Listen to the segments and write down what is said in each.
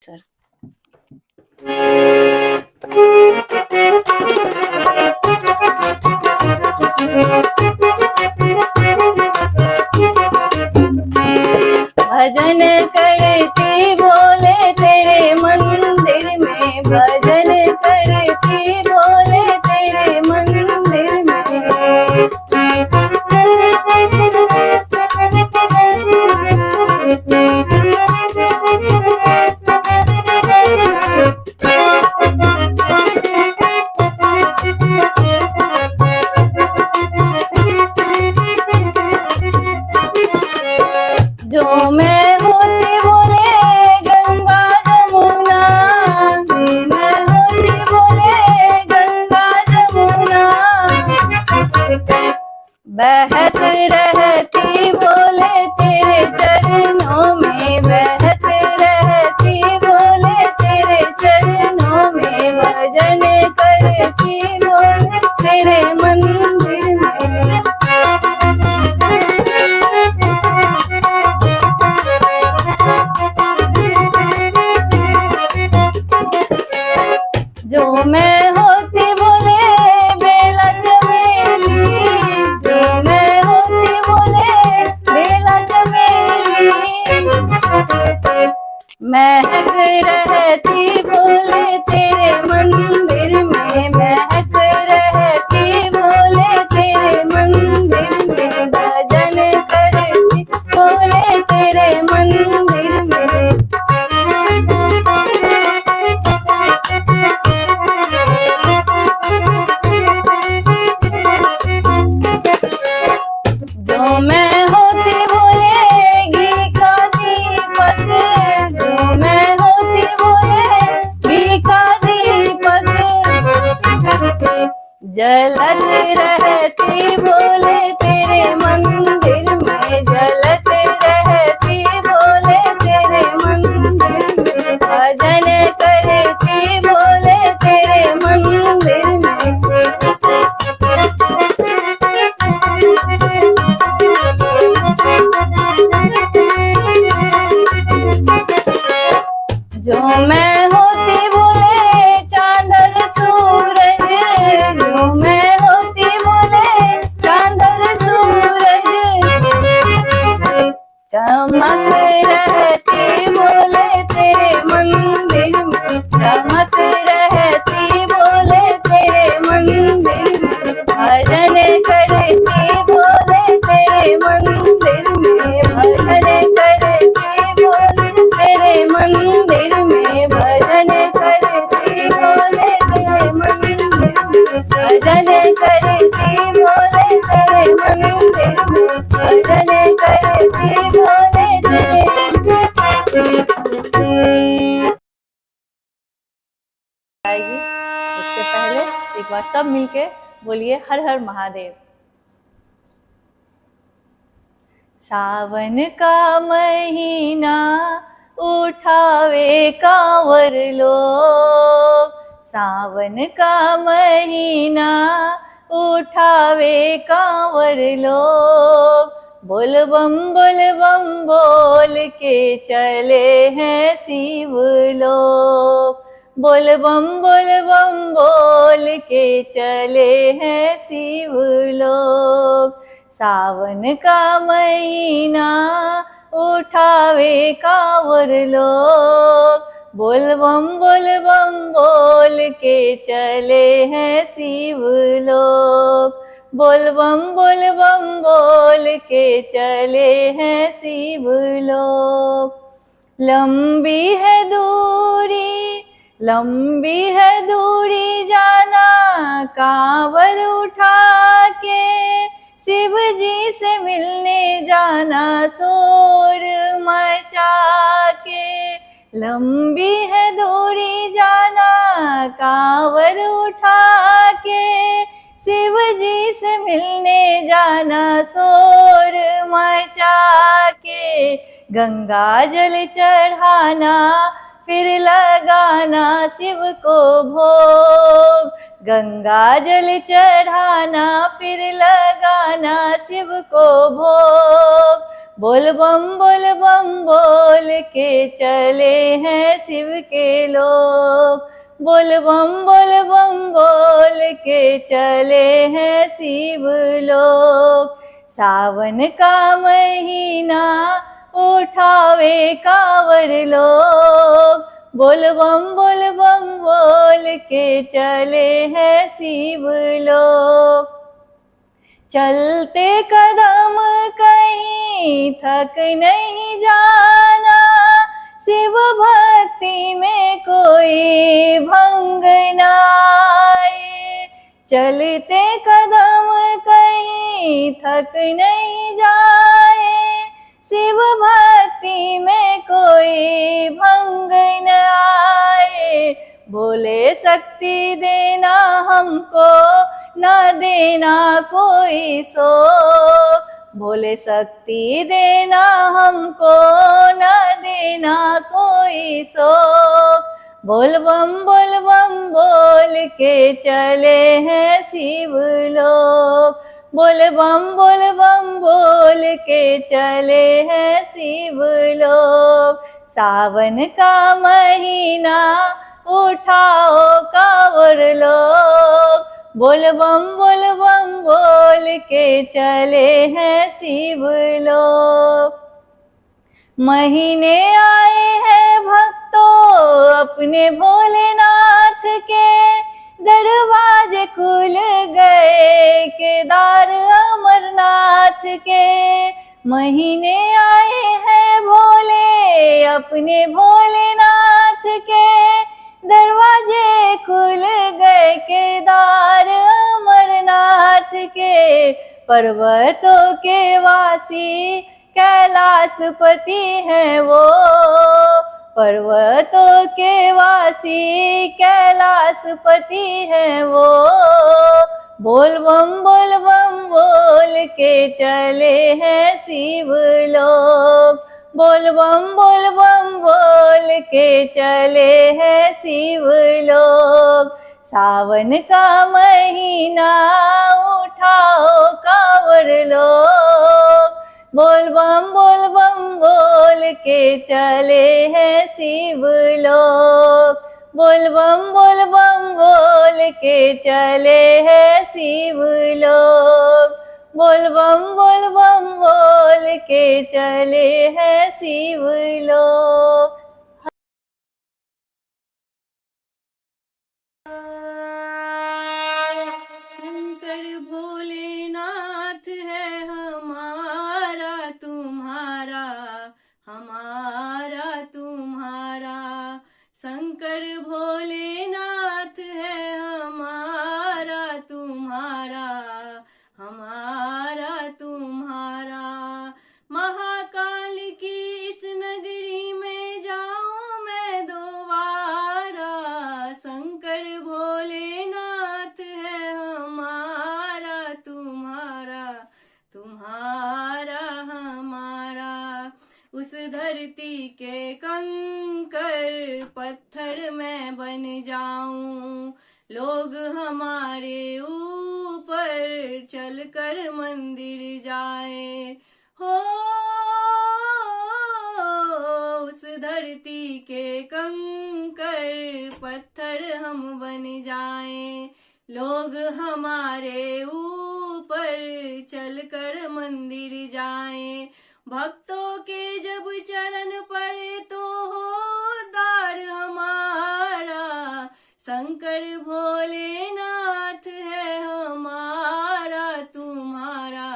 Sir. भजन करती बोले तेरे मंदिर में, भजन करती बोले तेरे मंदिर में। जो मैं होती बोले गंगा जमुना, मैं होती बोले गंगा जमुना, बहत रहती बोले तेरे चरणों में, बहत रहती बोले तेरे चरणों में। भजन करती बोले तेरे मंदिर में। जो मैं होती बोले बेला चमेली, जो मैं होती बोले बेला चमेली, महक रहती बोले तेरे मंदिर में, महक रहती बोले तेरे मंदिर में। भजन करती बोले तेरे मंदिर में। जो मैं होती बोले घी का दीपक, जो मैं होती बोले घी का दीपक, जलत रहती बोले तेरे मंदिर में, जलत रहती बोले तेरे मंदिर में। भजन करती बोले तेरे मंदिर में। जो मैं होती बोले चांद और सूरज, जो मैं होती बोले चांद और सूरज, चमक रहती बोले तेरे मंदिर में, चमक रहती बोले तेरे मंदिर में। भजन करती बोले तेरे मंदिर में, भजन करती बोले तेरे मंदिर में। भजन करती बोले तेरे मंदिर में, भजन करती बोले तेरे मंदिर में, भजन करती बोले तेरे। आएगी उससे पहले एक बार सब मिलके बोलिए हर हर महादेव। सावन का महीना उठावे कांवर लोग, सावन का महीना उठावे कांवर लोग। बोल बम बोल के चले हैं शिव लोग, बोल बम बोल के चले हैं शिव लोग। सावन का महीना उठावे कांवर लोग, बोल बम बोल के चले हैं शिव लोग, बोल बम बोल के चले हैं शिव लोग। लंबी है दूरी जाना कांवर उठा के, शिव जी से मिलने जाना शोर मचा के। लंबी है दूरी जाना कांवर उठा के, शिव जी से मिलने जाना शोर मचा के। गंगा जल चढ़ाना फिर लगाना शिव को भोग, गंगा जल चढ़ाना फिर लगाना शिव को भोग। बोल बम बोल के चले हैं शिव के लोग, बोल बम बोल के चले हैं शिव लोग। सावन का महीना उठावे कांवर लोग, बोल बम बोल के चले हैं शिव लोग। चलते कदम कहीं थक नहीं जाना, शिव भक्ति में कोई भंग न आए। चलते कदम कहीं थक नहीं जाए, शिव भक्ति में कोई भंग न आए। बोले शक्ति देना हमको, न देना कोई सो, बोले शक्ति देना हमको, न देना कोई सो। बोल बम बोल के चले हैं शिव लोग, बोल बम बोल के चले हैं शिव लोग। सावन का महीना उठाओ कांवर लोग, बोल बम बोल के चले हैं शिव लोग। महीने आए हैं भक्तों अपने भोलेनाथ के, दरवाजे खुल गए केदार अमरनाथ के। महीने आए हैं भोले अपने भोलेनाथ के, दरवाजे खुल गए केदार अमरनाथ के। पर्वतों के वासी कैलाशपति है वो, पर्वतों के वासी कैलाशपति है वो। बोल बम बोल के चले हैं शिव लोग, बोल बम बोल के चले हैं शिव लोग। सावन का महीना उठाओ कांवर लोग, बोल बम बोल के चले हैं शिव लोग, बोल बम बोल के चले हैं शिव लोग, बोल बम बोल के चले हैं शिव लोग। शंकर भोलेनाथ है हमारा तुम्हारा, हमारा तुम्हारा। शंकर भोलेनाथ है हमारा तुम्हारा, हमारा तुम्हारा। महाकाल की इस नगरी में जाऊं मैं दोबारा, शंकर भोलेनाथ है हमारा तुम्हारा, तुम्हारा हमारा। उस धरती के कंकर पत्थर मैं बन जाऊं, लोग हमारे ऊपर चलकर मंदिर जाए हो। उस धरती के कंकर पत्थर हम बन जाएं, लोग हमारे ऊपर चलकर मंदिर जाएं। भक्तों के जब चरण पड़े तो हो उद्धार हमारा, शंकर भोलेनाथ है हमारा तुम्हारा,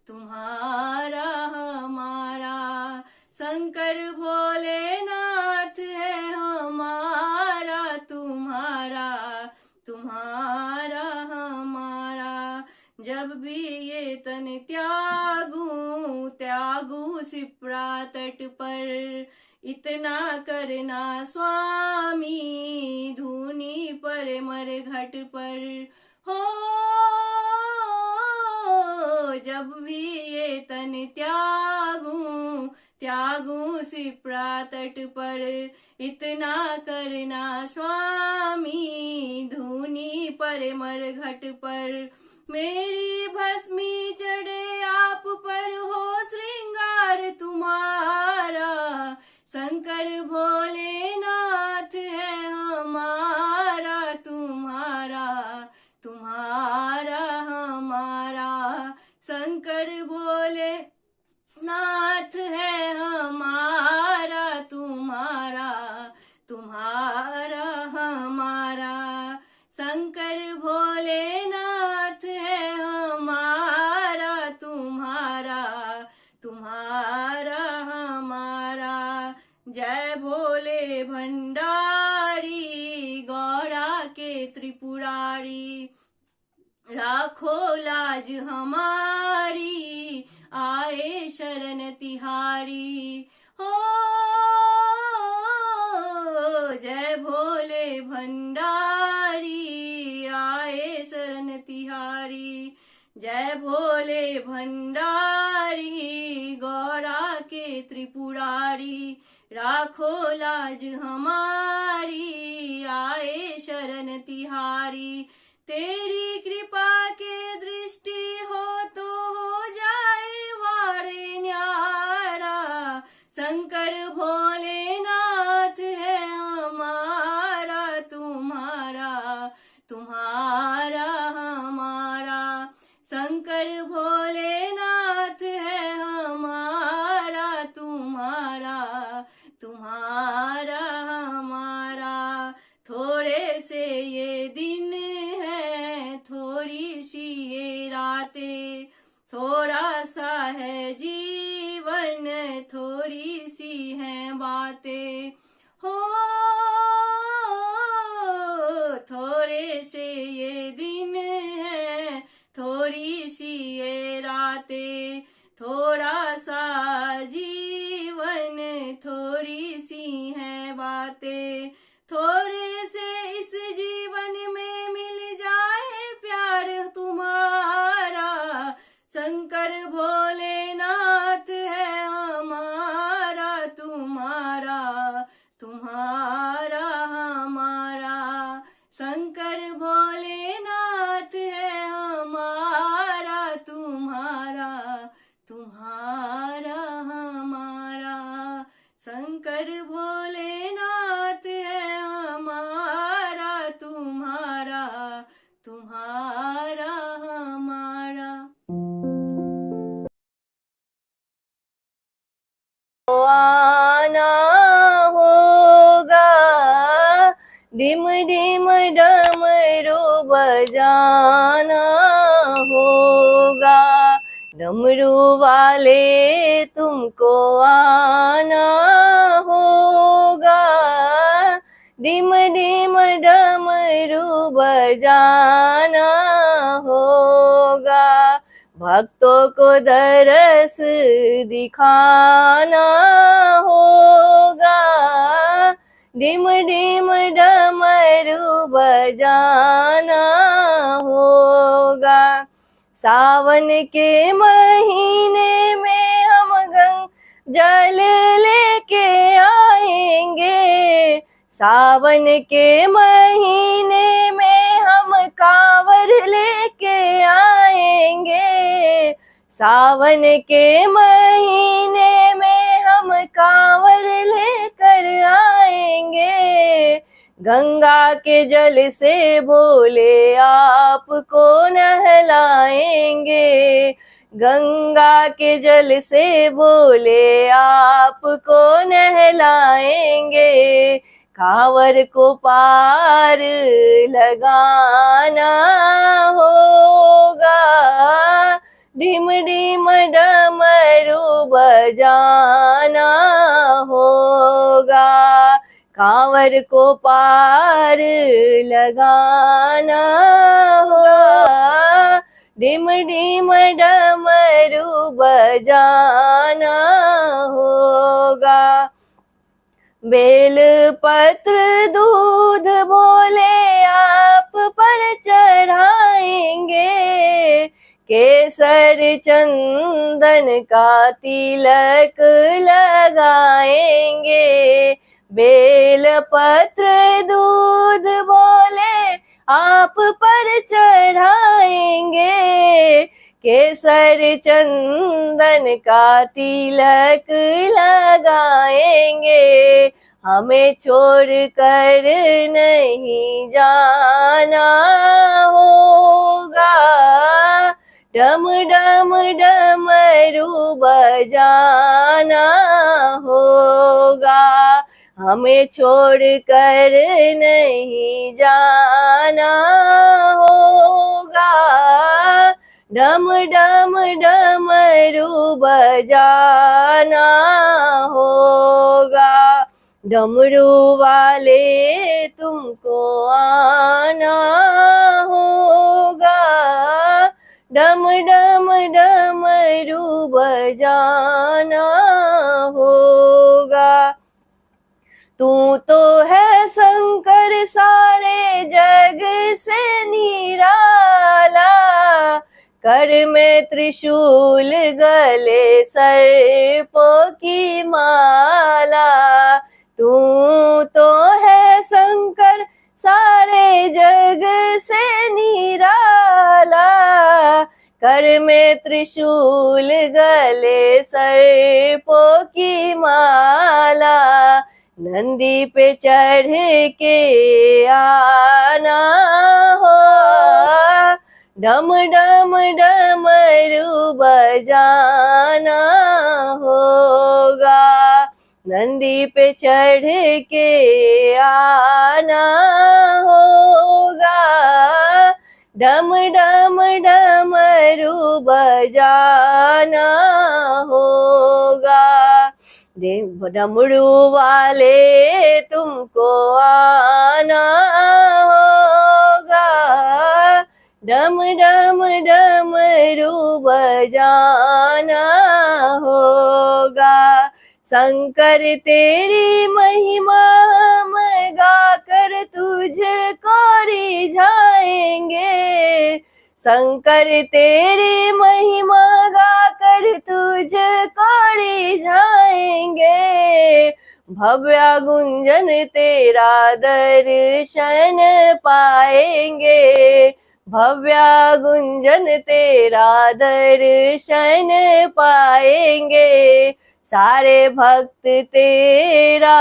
तुम्हारा हमारा। शंकर भोलेनाथ है हमारा तुम्हारा, तुम्हारा हमारा। जब भी ये तन त्यागू सिप्रा तट पर, इतना करना स्वामी धूनी पर मर घट पर हो। जब भी ये तन त्यागू सिप्रा तट पर, इतना करना स्वामी धूनी पर मरघट पर। मेरी भस्मी चढ़े आप पर, हो श्रृंगार तुम्हारा, शंकर भोलेनाथ है हमारा, तुम्हारा तुम्हारा हमारा, शंकर भोले नाथ है हमारा, तुम्हारा तुम्हारा हमारा, शंकर भोलेनाथ है हमारा, तुम्हारा तुम्हारा हमारा। जय भोले भंडारी गौरा के त्रिपुरारी, राखो लाज हमारी आए शरण तिहारी। हो जय भोले भंडारी आए शरण तिहारी, जय भोले भंडारी गौरा के त्रिपुरारी, राखो लाज हमारी आए शरण तिहारी। तेरी कृपा के दृष्टि हो तो हो जाए वारे न्यारा, शंकर भोलेनाथ है हमारा, तुम्हारा तुम्हारा हमारा, शंकर भोलेनाथ है हमारा, तुम्हारा तुम्हारा हमारा। थोड़े से ये दिन है, थोड़ी सी ये रातें, थोड़ा सा है जीवन, थोड़ी सी हैं बातें। हो थोड़े से ये दिन है, थोड़ी सी ये रातें, थोड़ा सा जीवन, थोड़ी सी हैं बातें। थोड़े से इस जीवन में मिल जाए प्यार तुम्हारा, शंकर भोलेनाथ है हमारा, तुम्हारा तुम्हारा हमारा, शंकर भोलेनाथ है हमारा, तुम्हारा तुम्हारा हमारा, शंकर भोलेनाथ है हमारा, तुम्हारा तुम्हारा हमारा। आना होगा डिम डिम डमरू बजाना होगा, डमरू वाले तुमको आना होगा, डिम डिम डमरू बजाना होगा, भक्तों को दरस दिखाना होगा, डिम डिम डमरू बजाना होगा। सावन के महीने में हम गंगा जल लेके आएंगे, सावन के महीने में हम कांवर लेके आएंगे, सावन के महीने में हम कांवर लेकर आएंगे, गंगा के जल से भोले आपको नहलाएंगे, गंगा के जल से भोले आपको नहलाएंगे, कांवर को पार लगाना होगा, डिम डिम डमरू बजाना होगा, कांवर को पार लगाना होगा, डिम डिम डमरू बजाना होगा। बेल पत्र दूध भोले आप पर चढ़ाएंगे, केसर चंदन का तिलक लगाएंगे, बेलपत्र दूध बोले आप पर चढ़ाएंगे, केसर चंदन का तिलक लगाएंगे, हमें छोड़ कर नहीं जाना होगा, डम डम डमरू बजाना होगा, हमें छोड़ कर नहीं जाना होगा, डम डम डमरू बजाना होगा, डमरू वाले तुमको आना होगा, डम डम डमरू बजाना होगा। तू तो है शंकर सारे जग से निराला, कर में त्रिशूल गले सर्पों की माला, तू तो है शंकर सारे जग से निराला, कर में त्रिशूल गले सर्पों की माला, नंदी पे चढ़ के आना हो, डम डम डमरू बजाना होगा, नंदी पे चढ़ के आना होगा, डम डम डमरू बजाना होगा, डमरू वाले तुमको आना होगा, डम डम डमरू बजाना होगा, शंकर तेरी महिमा हम गाकर तुझको रिझाएंगे, शंकर तेरी महिमा गाकर तुझको रिझाएंगे, भव्य गुंजन तेरा दर्शन पाएंगे, भव्य गुंजन तेरा दर्शन पाएंगे, सारे भक्त तेरा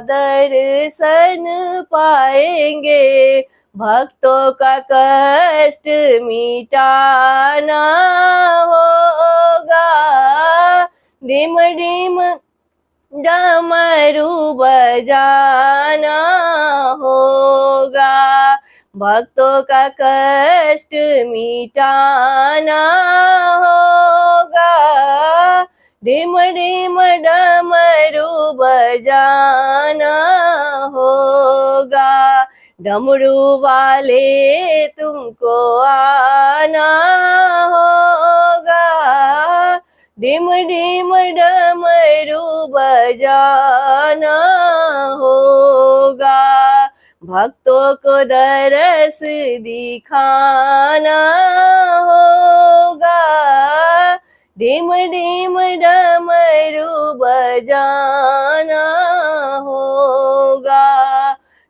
दर्शन पाएंगे, भक्तों का कष्ट मिटाना होगा, डिम डिम डमरू बजाना होगा, भक्तों का कष्ट मिटाना होगा, डिम डिम डमरू बजाना होगा, डमरू वाले तुमको आना होगा, डिम डिम डमरू बजाना होगा, भक्तों को दरस दिखाना होगा, डिम डिम डमरू बजाना होगा,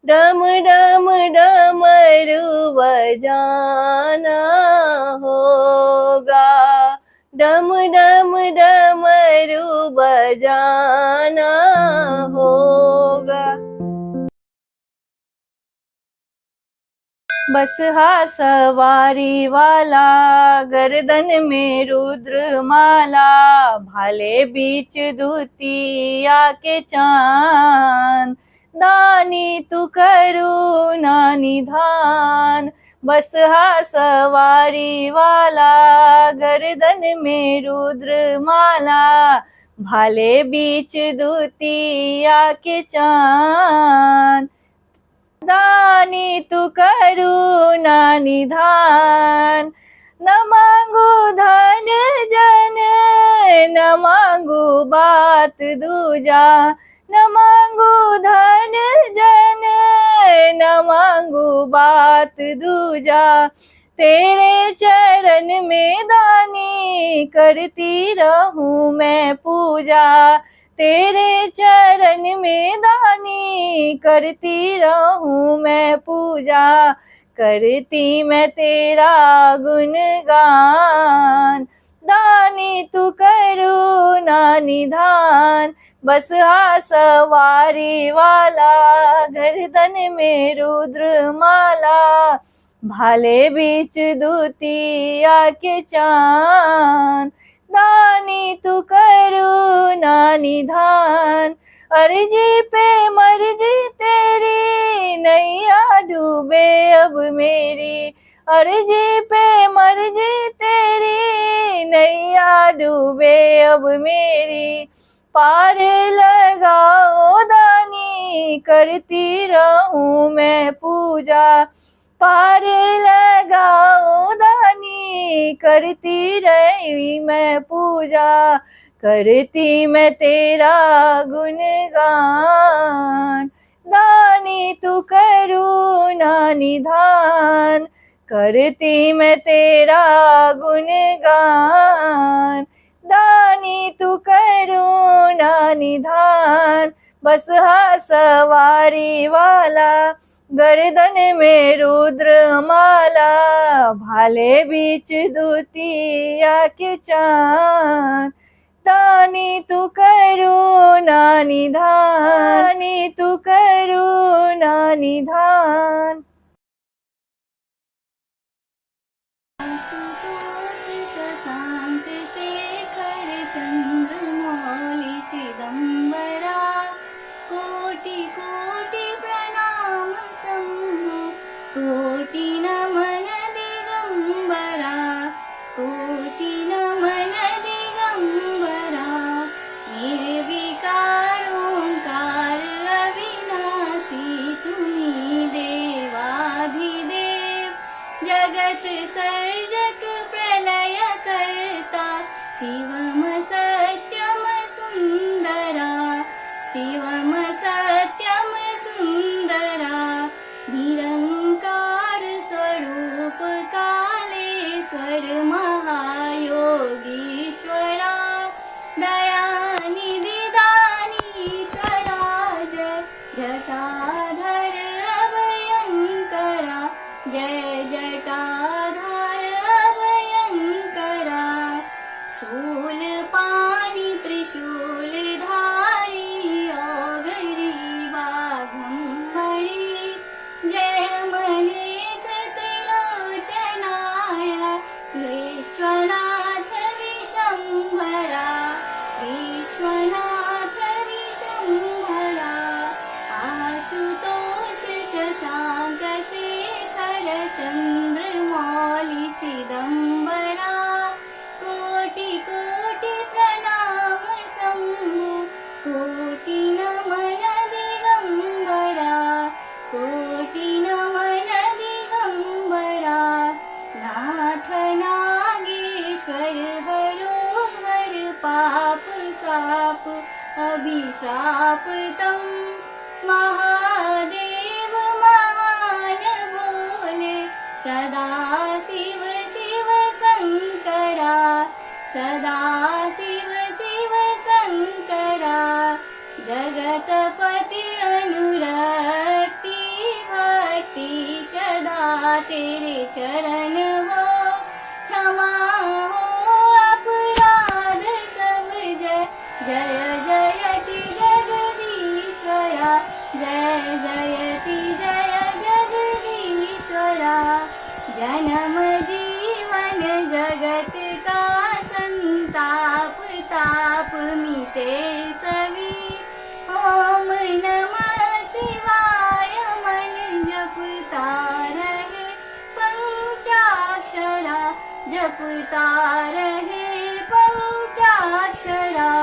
डम डम डमरू बजाना होगा, डम डम डमरू बजाना होगा। बसहा सवारी वाला गर्दन में रुद्र माला, भाले बीच दूतिया के चांद, दानी तू करुणा निधान, बसहा सवारी वाला गर्दन में रुद्र माला, भाले बीच दूतिया के चांद, दानी तू करुणा निधान, न मांगू धन जन न मांगू बात दूजा, न मांगू धन जन न मांगू बात दूजा, तेरे चरण में दानी करती रहूं मैं पूजा, तेरे चरण में दानी करती रहूं मैं पूजा, करती मैं तेरा गुणगान। दानी तू करुणा निधान, बस हा सवारी वाला, गर्दन में रुद्र माला, भाले बीच दूतिया के चांद। दानी तू करुणा निधान, अर्जी पे मर्जी तेरी, नैया डूबे अब मेरी, अर्जी पे मर्जी तेरी, नैया डूबे अब मेरी। पार लगाओ दानी करती रहूं मैं पूजा, पार लगाओ दानी करती रही मैं पूजा, करती मैं तेरा गुणगान। दानी तू करुणा निधान, करती मैं तेरा गुणगान। दानी तू करुणा निधान, बस हा सवारी वाला, गर्दन में रुद्र माला, भाले बीच दूतिया के चांद। दानी तू करुणा निधान, दानी तू करुणा निधान। शशांक शेखर चंद्रमौली चिदंबरा, कोटि कोटि प्रणाम शंभो, कोटि नमन दिगंबरा, कोटि नमन दिगंबरा। निर्विकार ओंकार अविनाशी, तुम्ही देवाधिदेव, जगत सर्जक प्रलय कर्ता, शिवम सत्यम सुंदरा, शिवम सत्यम सुंदरा। निरंकार स्वरूप कालेश्वर महायोगीश्वरा, दयानिधि दानीश्वरा, जय जटाधर अभयंकरा, जय जटाधर अभयंकरा। शूल पाणि त्रिशूल धारी, औगरीवाघमणि, जय महेश त्रिलोचनाय, विश्वनाथ विशंभरा, विश्वनाथ विशंभरा। आशुतोष शशांक शेखर चंद्रमौली चिदंबरा, कोटि कोटि प्रणाम शंभो, कोटि नमन दिगंबरा, कोटि नमन दिगंबरा। नाथ नागेश्वर हरोहर, पाप साप अभिशाप तम, महादेव महान भोले, सदा शिव शिव शंकरा, सदा शिव शिव शंकरा। जगतपति अनुरक्ति भक्ति, सदा तेरे चरण हो, क्षमा हो अपराध सब, जय जय जयति जगदीश्वरा, जय जयति जय जगदीश्वरा। जन्म जीवन जगत का संताप, ताप मिटे सभी, ओम नमः शिवाय मन जपता रहे पंचाक्षरा, जपता रहे पंचाक्षरा।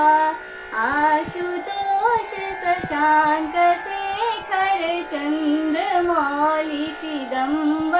आशुतोष शशांक शेखर चंद्रमौली चिदंबरा,